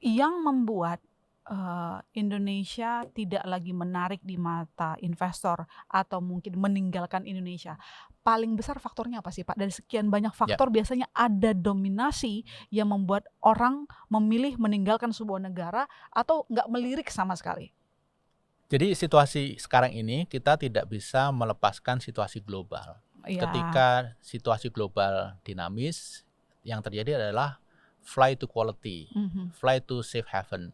yang membuat, Indonesia tidak lagi menarik di mata investor atau mungkin meninggalkan Indonesia, paling besar faktornya apa sih, Pak? Dari sekian banyak Ya, faktor biasanya ada dominasi yang membuat orang memilih meninggalkan sebuah negara atau nggak melirik sama sekali? jadi situasi sekarang ini kita tidak bisa melepaskan situasi global. Iya, Ketika situasi global dinamis, yang terjadi adalah fly to quality, mhm, fly to safe haven.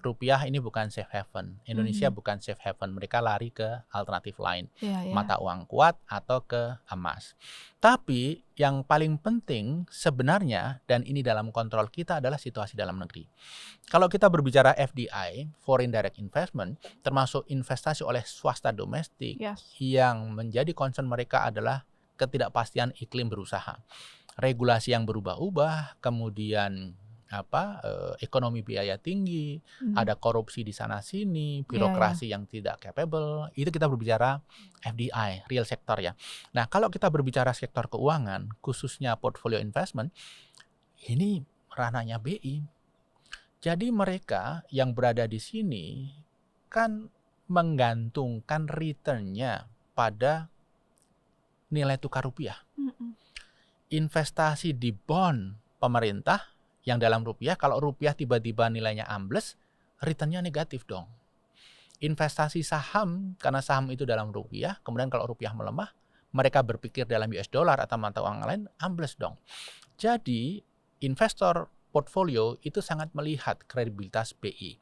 Rupiah ini bukan safe haven, Indonesia mhm, bukan safe haven, mereka lari ke alternatif lain, iya iya, mata uang kuat atau ke emas. Tapi yang paling penting sebenarnya, dan ini dalam kontrol kita, adalah situasi dalam negeri. Kalau kita berbicara FDI, Foreign Direct Investment, termasuk investasi oleh swasta domestik, yes, yang menjadi concern mereka adalah ketidakpastian iklim berusaha. Regulasi yang berubah-ubah, kemudian ekonomi biaya tinggi, mhm, ada korupsi di sana sini, iya iya, birokrasi yang tidak capable. Itu kita berbicara FDI, real sector ya. Nah, kalau kita berbicara sektor keuangan, khususnya portfolio investment, ini ranahnya BI. Jadi mereka yang berada di sini kan menggantungkan return-nya pada nilai tukar rupiah. mhm, Investasi di bond pemerintah yang dalam rupiah, kalau rupiah tiba-tiba nilainya ambles, return-nya negatif dong. Investasi saham, karena saham itu dalam rupiah, kemudian kalau rupiah melemah, mereka berpikir dalam US dollar atau mata uang lain, ambles dong. Jadi investor portfolio itu sangat melihat kredibilitas BI.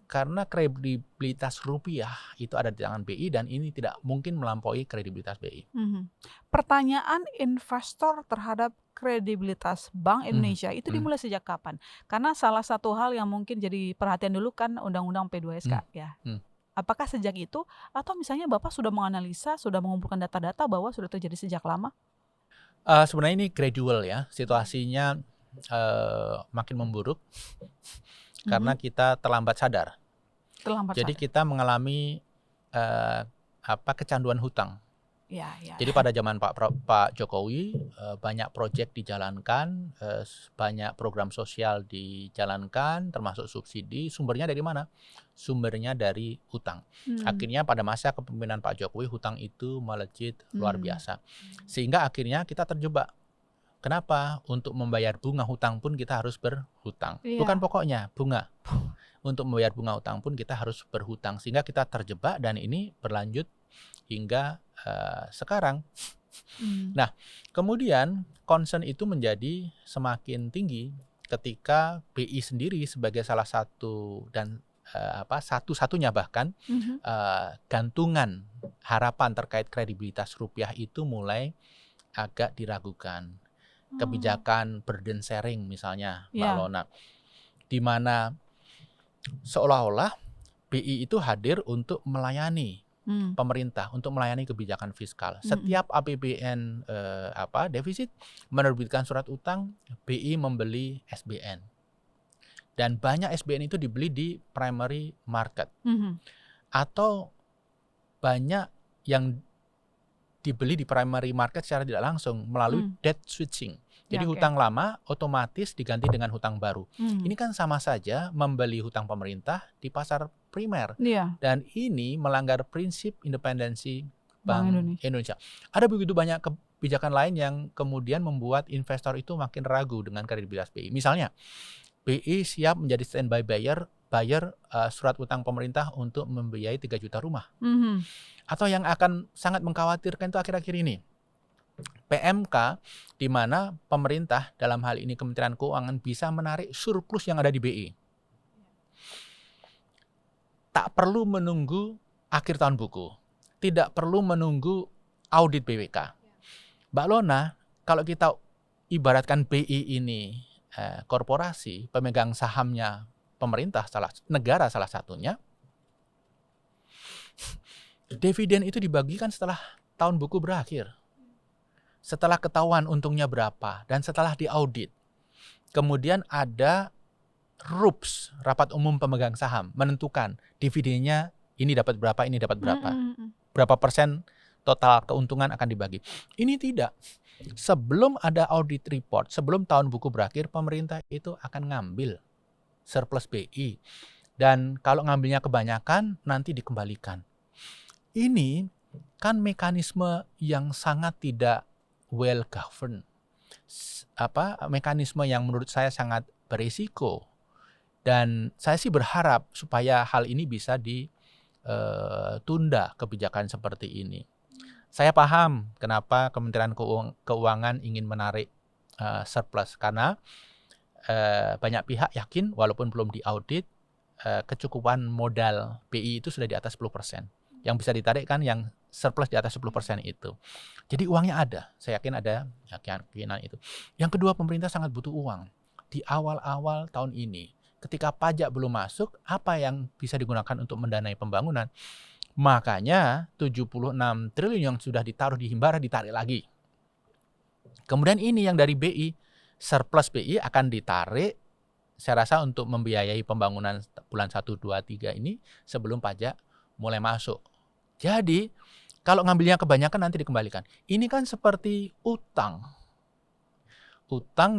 Karena kredibilitas rupiah itu ada di tangan BI dan ini tidak mungkin melampaui kredibilitas BI. mhm. Pertanyaan investor terhadap kredibilitas Bank Mhm, Indonesia itu mhm, dimulai sejak kapan? Karena salah satu hal yang mungkin jadi perhatian dulu kan Undang-Undang P2SK mhm, ya. mhm. Apakah sejak itu atau misalnya Bapak sudah menganalisa, sudah mengumpulkan data-data bahwa sudah terjadi sejak lama? Sebenarnya ini gradual ya, Mhm. situasinya makin memburuk karena Mhm, kita terlambat sadar. terlambat Jadi sadar. kita mengalami eh, kecanduan hutang. Iya iya. Jadi pada zaman Pak Jokowi, banyak proyek dijalankan, banyak program sosial dijalankan, termasuk subsidi. Sumbernya dari mana? Sumbernya dari hutang. Mmm, Akhirnya pada masa kepemimpinan Pak Jokowi, hutang itu melejit luar mmm, biasa. Sehingga akhirnya kita terjebak. Kenapa? Untuk membayar bunga hutang pun kita harus berhutang. Bukan iya. pokoknya, bunga. Untuk membayar bunga hutang pun kita harus berhutang. Sehingga kita terjebak dan ini berlanjut hingga sekarang. Mmm, Nah, kemudian concern itu menjadi semakin tinggi ketika BI sendiri sebagai salah satu dan satu-satunya bahkan mhm. gantungan harapan terkait kredibilitas rupiah itu mulai agak diragukan. Oh, Kebijakan burden sharing misalnya, Mbak iya, Lona, di mana seolah-olah BI itu hadir untuk melayani mmm, pemerintah, untuk melayani kebijakan fiskal. mhm. Setiap APBN defisit menerbitkan surat utang, BI membeli SBN. Dan banyak SBN itu dibeli di primary market Mhm, atau banyak yang dibeli di primary market secara tidak langsung melalui mmm, debt switching. Jadi ya oke, hutang lama otomatis diganti dengan hutang baru. mmm, Ini kan sama saja membeli hutang pemerintah di pasar primer. iya, Dan ini melanggar prinsip independensi Bank Bank Indonesia. Indonesia. Ada begitu banyak kebijakan lain yang kemudian membuat investor itu makin ragu dengan kredibilitas BI. Misalnya, BI siap menjadi standby buyer surat utang pemerintah untuk membiayai 3 juta rumah. Mhm, Atau yang akan sangat mengkhawatirkan itu akhir-akhir ini, PMK, di mana pemerintah dalam hal ini Kementerian Keuangan bisa menarik surplus yang ada di BI. Tak perlu menunggu akhir tahun buku. Tidak perlu menunggu audit BWK. Mbak Lona, kalau kita ibaratkan BI ini korporasi, pemegang sahamnya pemerintah, negara salah satunya, dividen itu dibagikan setelah tahun buku berakhir. Setelah ketahuan untungnya berapa dan setelah diaudit. Kemudian ada RUPS, Rapat Umum Pemegang Saham, menentukan dividennya ini dapat berapa, ini dapat berapa. mhm mhm. Berapa persen total keuntungan akan dibagi. Ini tidak. Sebelum ada audit report, sebelum tahun buku berakhir, pemerintah itu akan ngambil surplus BI. Dan kalau ngambilnya kebanyakan nanti dikembalikan. Ini kan mekanisme yang sangat tidak well governed. Mekanisme yang menurut saya sangat berisiko. Dan saya sih berharap supaya hal ini bisa ditunda kebijakan seperti ini. Saya paham kenapa Kementerian Keuangan ingin menarik surplus, karena banyak pihak yakin walaupun belum diaudit kecukupan modal BI itu sudah di atas 10%. Yang bisa ditarik kan yang surplus di atas 10% itu. Jadi uangnya ada, saya yakin ada keyakinan itu. Yang kedua, pemerintah sangat butuh uang. Di awal-awal tahun ini, ketika pajak belum masuk, apa yang bisa digunakan untuk mendanai pembangunan? Makanya 76 triliun yang sudah ditaruh di Himbara ditarik lagi. Kemudian ini yang dari BI, surplus BI akan ditarik, saya rasa untuk membiayai pembangunan bulan 1, 2, 3 ini sebelum pajak mulai masuk. Jadi kalau ngambilnya kebanyakan nanti dikembalikan. Ini kan seperti utang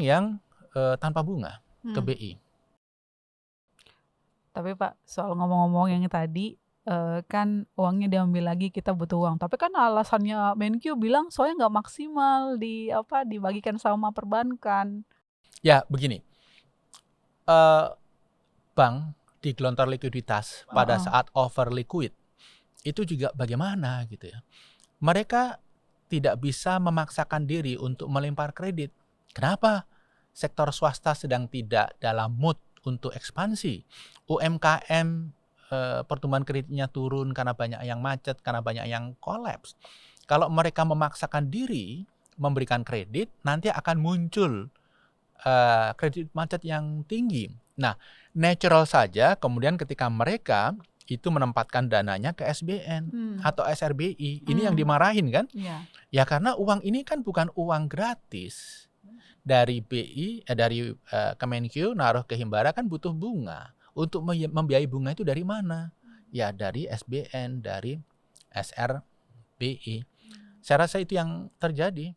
yang tanpa bunga ke BI. Tapi Pak, soal ngomong-ngomong yang tadi, kan uangnya diambil lagi, kita butuh uang. Tapi kan alasannya Menkyu bilang soalnya nggak maksimal dibagikan sama perbankan. Ya begini, bank di gelontor likuiditas pada saat over liquid itu juga bagaimana gitu ya. Mereka tidak bisa memaksakan diri untuk melempar kredit. Kenapa? Sektor swasta sedang tidak dalam mood untuk ekspansi. UMKM pertumbuhan kreditnya turun karena banyak yang macet, karena banyak yang kolaps. Kalau mereka memaksakan diri memberikan kredit, nanti akan muncul kredit macet yang tinggi. Nah, natural saja kemudian ketika mereka itu menempatkan dananya ke SBN atau SRBI, ini yang dimarahin kan? Ya karena uang ini kan bukan uang gratis. Dari BI, dari Kemenkyu naruh ke Himbara kan butuh bunga. Untuk membiayai bunga itu dari mana? Ya dari SBN, dari SRBI. Saya rasa itu yang terjadi.